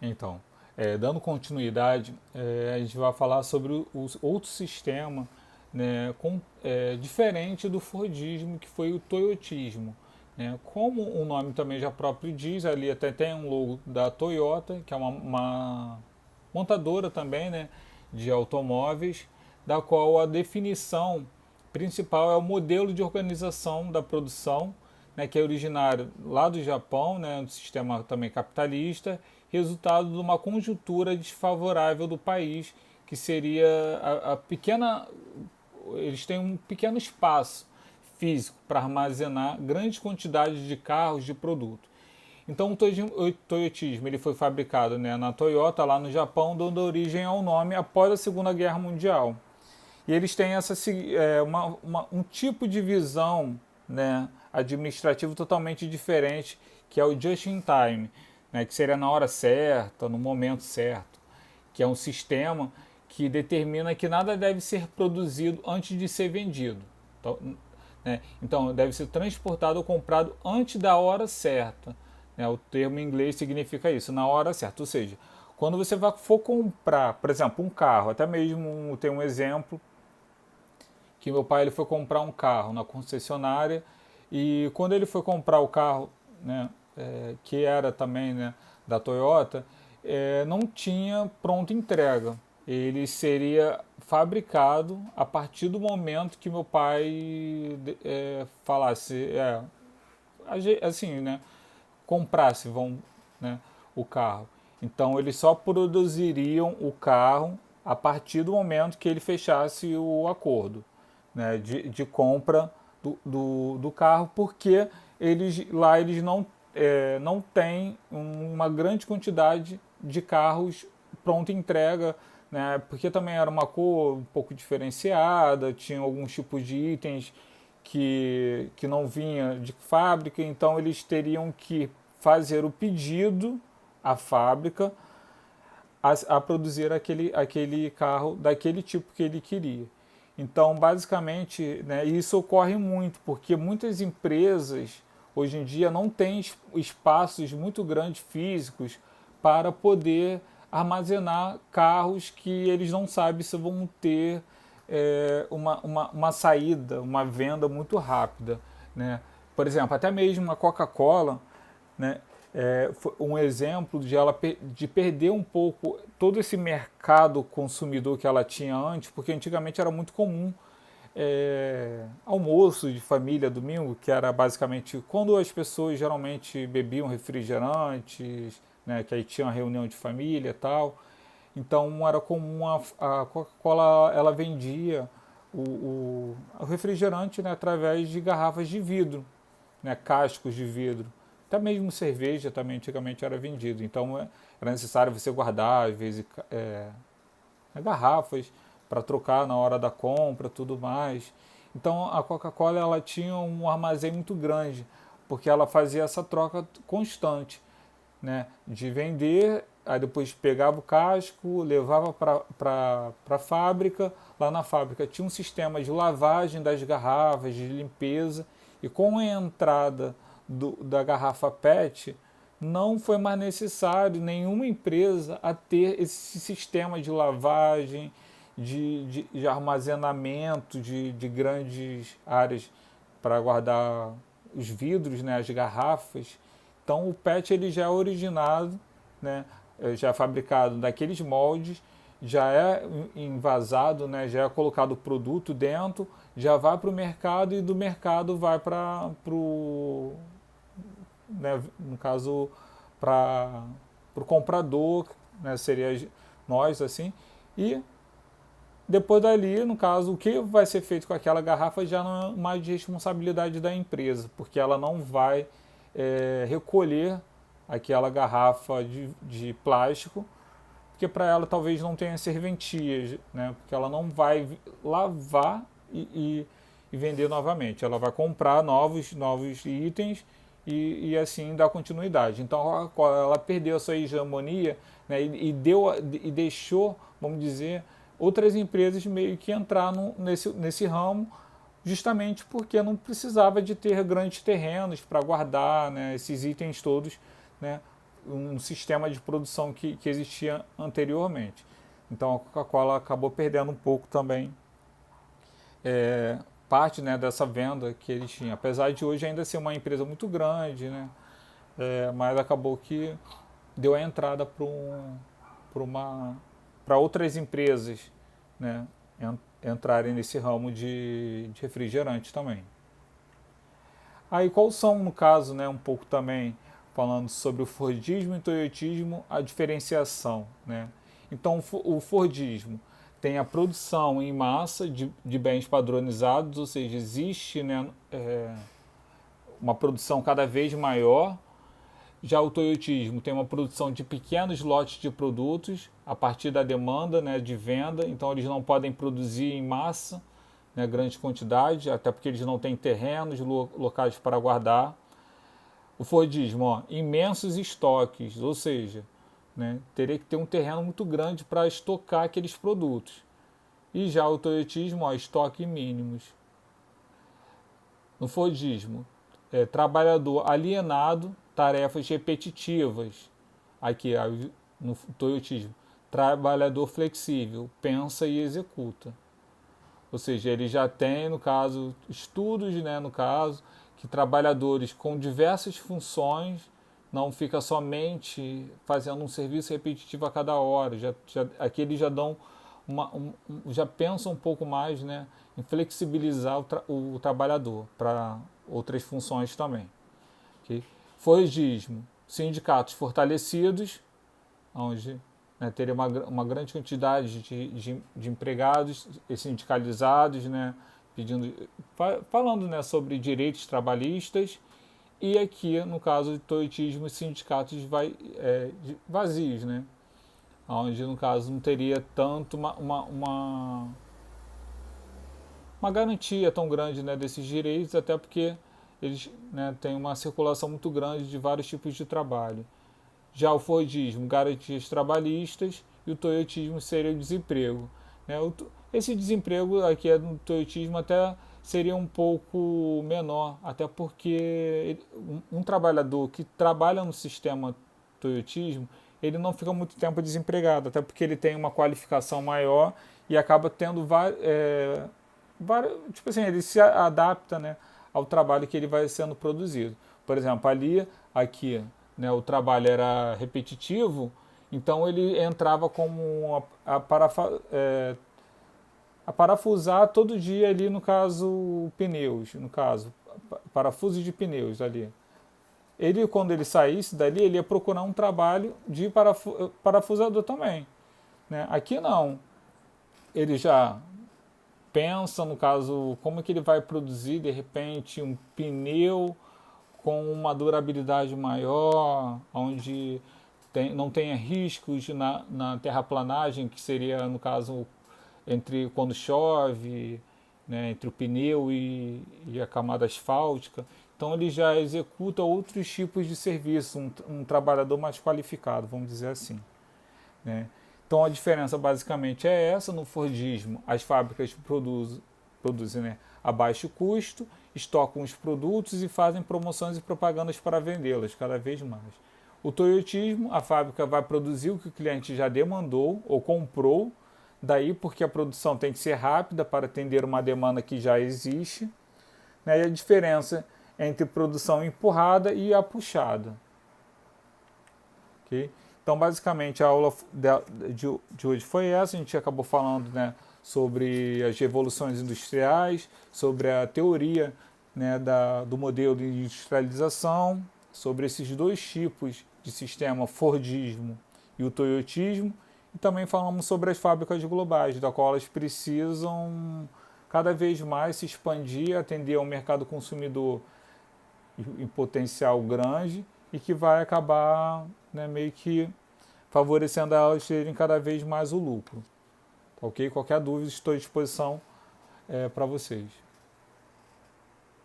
Então, dando continuidade, a gente vai falar sobre o outro sistema, né, diferente do Fordismo, que foi o Toyotismo. Né? Como o nome também já próprio diz, ali até tem um logo da Toyota, que é uma montadora também, né, de automóveis, da qual a definição principal é o modelo de organização da produção, né, que é originário lá do Japão, né, um sistema também capitalista, resultado de uma conjuntura desfavorável do país, que seria a pequena. Eles têm um pequeno espaço físico para armazenar grandes quantidades de carros de produto. Então o Toyotismo ele foi fabricado, né, na Toyota, lá no Japão, dando origem ao nome após a Segunda Guerra Mundial. E eles têm um tipo de visão, né, administrativo totalmente diferente, que é o just in time, né, que seria na hora certa, no momento certo, que é um sistema que determina que nada deve ser produzido antes de ser vendido. Então deve ser transportado ou comprado antes da hora certa. Né? O termo em inglês significa isso, na hora certa. Ou seja, quando você for comprar, por exemplo, um carro, até mesmo tem um exemplo que meu pai ele foi comprar um carro na concessionária e quando ele foi comprar o carro, né, que era também, né, da Toyota, não tinha pronta entrega. Ele seria fabricado a partir do momento que meu pai falasse, assim, né, comprasse, né, o carro. Então eles só produziriam o carro a partir do momento que ele fechasse o acordo, né, de compra do carro, porque eles não têm uma grande quantidade de carros pronta entrega, né, porque também era uma cor um pouco diferenciada, tinha alguns tipos de itens que não vinha de fábrica, então eles teriam que fazer o pedido à fábrica a produzir aquele carro daquele tipo que ele queria. Então, basicamente, né, isso ocorre muito, porque muitas empresas hoje em dia não têm espaços muito grandes físicos para poder armazenar carros que eles não sabem se vão ter uma saída, uma venda muito rápida. Né? Por exemplo, até mesmo a Coca-Cola, né, foi um exemplo de ela de perder um pouco todo esse mercado consumidor que ela tinha antes, porque antigamente era muito comum almoço de família domingo, que era basicamente quando as pessoas geralmente bebiam refrigerantes, né, que aí tinha uma reunião de família e tal. Então era comum a Coca-Cola ela vendia o refrigerante, né, através de garrafas de vidro, né, cascos de vidro. Até mesmo cerveja também antigamente era vendido. Então era necessário você guardar, às vezes, garrafas para trocar na hora da compra, tudo mais. Então a Coca-Cola ela tinha um armazém muito grande, porque ela fazia essa troca constante, né, de vender, aí depois pegava o casco, levava para a fábrica, lá na fábrica tinha um sistema de lavagem das garrafas, de limpeza, e com a entrada da garrafa PET, não foi mais necessário nenhuma empresa a ter esse sistema de lavagem, de armazenamento de grandes áreas para guardar os vidros, né, as garrafas. Então o PET ele já é originado, né, já é fabricado daqueles moldes, já é envasado, né, já é colocado o produto dentro, já vai para o mercado e do mercado vai para o, né, no caso, para o comprador, né, seria nós assim, e depois dali, no caso, o que vai ser feito com aquela garrafa já não é mais de responsabilidade da empresa, porque ela não vai recolher aquela garrafa de plástico, porque para ela talvez não tenha serventias, né? Porque ela não vai lavar e vender novamente. Ela vai comprar novos itens e assim dar continuidade. Então ela perdeu a sua hegemonia, né? E deixou, vamos dizer, outras empresas meio que entrar nesse ramo, justamente porque não precisava de ter grandes terrenos para guardar, né, esses itens todos, né, um sistema de produção que existia anteriormente. Então a Coca-Cola acabou perdendo um pouco também parte, né, dessa venda que eles tinham. Apesar de hoje ainda ser uma empresa muito grande, né, mas acabou que deu a entrada para outras empresas, né, entrarem nesse ramo de refrigerante também. Aí quais são, no caso, né, um pouco também falando sobre o Fordismo e o Toyotismo, a diferenciação, né? Então o Fordismo tem a produção em massa de bens padronizados, ou seja, existe, né, uma produção cada vez maior. Já o Toyotismo tem uma produção de pequenos lotes de produtos a partir da demanda, né, de venda, então eles não podem produzir em massa, né, grande quantidade, até porque eles não têm terrenos, locais para guardar. O Fordismo, ó, imensos estoques, ou seja, né, teria que ter um terreno muito grande para estocar aqueles produtos. E já o Toyotismo, ó, estoque mínimos. No Fordismo, trabalhador alienado, tarefas repetitivas. Aqui, no Toyotismo, trabalhador flexível, pensa e executa. Ou seja, ele já tem, no caso, estudos, né, no caso, que trabalhadores com diversas funções não fica somente fazendo um serviço repetitivo a cada hora. Aqui eles já dão já pensam um pouco mais, né, em flexibilizar o trabalhador para outras funções também. Okay? Fordismo, sindicatos fortalecidos, onde, né, teria uma grande quantidade de empregados sindicalizados, né, falando, né, sobre direitos trabalhistas, e aqui, no caso do toyotismo, sindicatos vazios, né, onde, no caso, não teria tanto uma garantia tão grande, né, desses direitos, até porque eles, né, têm uma circulação muito grande de vários tipos de trabalho. Já o Fordismo, garantias trabalhistas, e o toyotismo seria o desemprego. Né? Esse desemprego aqui no toyotismo até seria um pouco menor, até porque um trabalhador que trabalha no sistema toyotismo, ele não fica muito tempo desempregado, até porque ele tem uma qualificação maior e acaba tendo tipo assim, ele se adapta, né, ao trabalho que ele vai sendo produzido. Por exemplo, aqui, né, o trabalho era repetitivo, então ele entrava como a parafusar todo dia ali, no caso, pneus, no caso, parafusos de pneus ali. Ele, quando ele saísse dali, ele ia procurar um trabalho de parafusador também. Né? Aqui não. Ele já pensa, no caso, como é que ele vai produzir, de repente, um pneu com uma durabilidade maior, onde não tenha riscos na terraplanagem, que seria, no caso, entre quando chove, né, entre o pneu e a camada asfáltica. Então ele já executa outros tipos de serviço, um trabalhador mais qualificado, vamos dizer assim. Né? Então a diferença basicamente é essa. No Fordismo, as fábricas produzem, né, a baixo custo, estocam os produtos e fazem promoções e propagandas para vendê-las cada vez mais. O toyotismo, a fábrica vai produzir o que o cliente já demandou ou comprou, daí porque a produção tem que ser rápida para atender uma demanda que já existe. Né? E a diferença entre produção empurrada e a puxada. Okay? Então, basicamente, a aula de hoje foi essa. A gente acabou falando, né, sobre as revoluções industriais, sobre a teoria, né, do modelo de industrialização, sobre esses dois tipos de sistema, Fordismo e o toyotismo, e também falamos sobre as fábricas globais, da qual elas precisam cada vez mais se expandir, atender ao mercado consumidor em potencial grande e que vai acabar, né, meio que favorecendo elas terem cada vez mais o lucro. Ok? Qualquer dúvida, estou à disposição para vocês.